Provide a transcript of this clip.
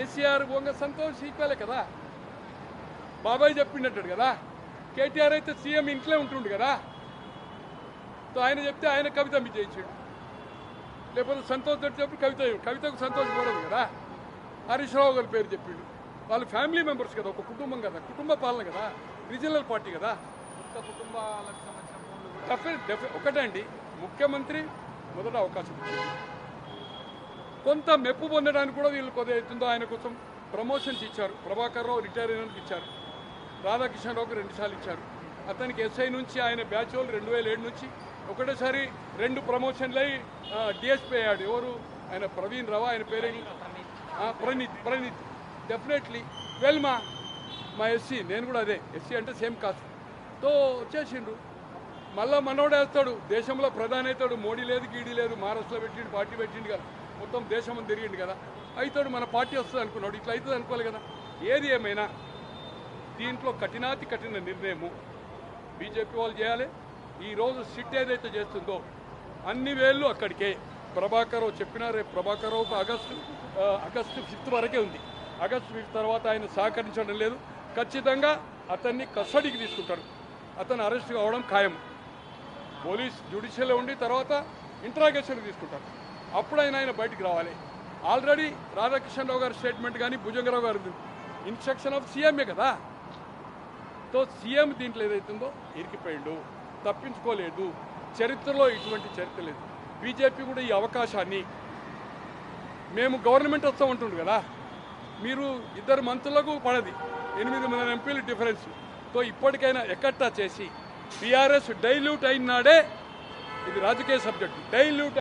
కేసీఆర్ వంగ సంతోష్ ఈక్వలే కదా, బాబాయ్ చెప్పిండట్టాడు కదా. కేటీఆర్ అయితే సీఎం ఇంట్లో ఉంటుండు కదా, తో ఆయన చెప్తే ఆయన కవిత మీద చేయించాడు. లేకపోతే సంతోష్ తోటి చెప్పి కవితకు సంతోష్ కూడదు కదా. హరీష్ రావు గారి పేరు చెప్పిండు. వాళ్ళు ఫ్యామిలీ మెంబర్స్ కదా, ఒక కుటుంబం కదా, కుటుంబ పాలన కదా, రీజనల్ పార్టీ కదా. కుటుంబాలకు సంబంధించిన ఒకటే అండి, ముఖ్యమంత్రి మొదట అవకాశం ఇచ్చింది. కొంత మెప్పు పొందడానికి కూడా వీళ్ళు కొద్దిగా అవుతుందో ఆయన కోసం ప్రమోషన్స్ ఇచ్చారు. ప్రభాకర్ రావు రిటైర్ అయినందుకు ఇచ్చారు, రాధాకిషన్ రావుకి 2 సార్లు ఇచ్చారు. అతనికి ఎస్ఐ నుంచి ఆయన బ్యాచ్ వాళ్ళు 2007 నుంచి ఒకటేసారి 2 ప్రమోషన్లు అయి డిఎస్పీ అయ్యాడు. ఎవరు ఆయన? ప్రవీణ్ రావు, ఆయన పేరు ప్రణీత్. డెఫినెట్లీ వెల్ మా ఎస్సీ, నేను కూడా అదే ఎస్సీ అంటే సేమ్ కాస్ట్ తో వచ్చేసిండ్రు. మళ్ళా మనోడే వేస్తాడు, దేశంలో ప్రధాని అవుతాడు. మోడీ లేదు, గీడీ లేదు, మహారాష్ట్రలో పెట్టిండు, పార్టీ పెట్టిండు కదా, మొత్తం దేశం తిరిగిండు కదా, అవుతాడు, మన పార్టీ వస్తుంది అనుకున్నాడు. ఇట్లా అవుతుంది అనుకోవాలి కదా. ఏది ఏమైనా దీంట్లో కఠినాతి కఠిన నిర్ణయము బీజేపీ వాళ్ళు చేయాలి. ఈరోజు సిట్ ఏదైతే చేస్తుందో అన్ని వేళ్ళు అక్కడికే. ప్రభాకర్ రావు చెప్పినా రేపు ప్రభాకర్ రావుకు ఆగస్టు 5 వరకే ఉంది. ఆగస్టు 5 తర్వాత ఆయన సహకరించడం లేదు. ఖచ్చితంగా అతన్ని కస్టడీకి తీసుకుంటారు. అతను అరెస్ట్ కావడం ఖాయం. పోలీస్ జ్యుడిషియల్లో ఉండి తర్వాత ఇంట్రాగేషన్కి తీసుకుంటారు. అప్పుడు ఆయన బయటికి రావాలి. ఆల్రెడీ రాధాకిషన్ రావు గారి స్టేట్మెంట్ కానీ భుజంగరావు గారి ఇన్స్ట్రక్షన్ ఆఫ్ సీఎంఏ కదా. తో సీఎం దీంట్లో ఏదైతుందో ఇరికిపోయిండు, తప్పించుకోలేదు. చరిత్రలో ఇటువంటి చరిత్ర లేదు. బీజేపీ కూడా ఈ అవకాశాన్ని, మేము గవర్నమెంట్ వస్తామంటుండు కదా, మీరు 2 మంత్రులకు పడది, 8 మంది ఎంపీలు డిఫరెన్స్ తో ఇప్పటికైనా ఎక్కట్టా చేసి బీఆర్ఎస్ డైల్యూట్ అయినాడే, ఇది రాజకీయ సబ్జెక్టు, డైల్యూట్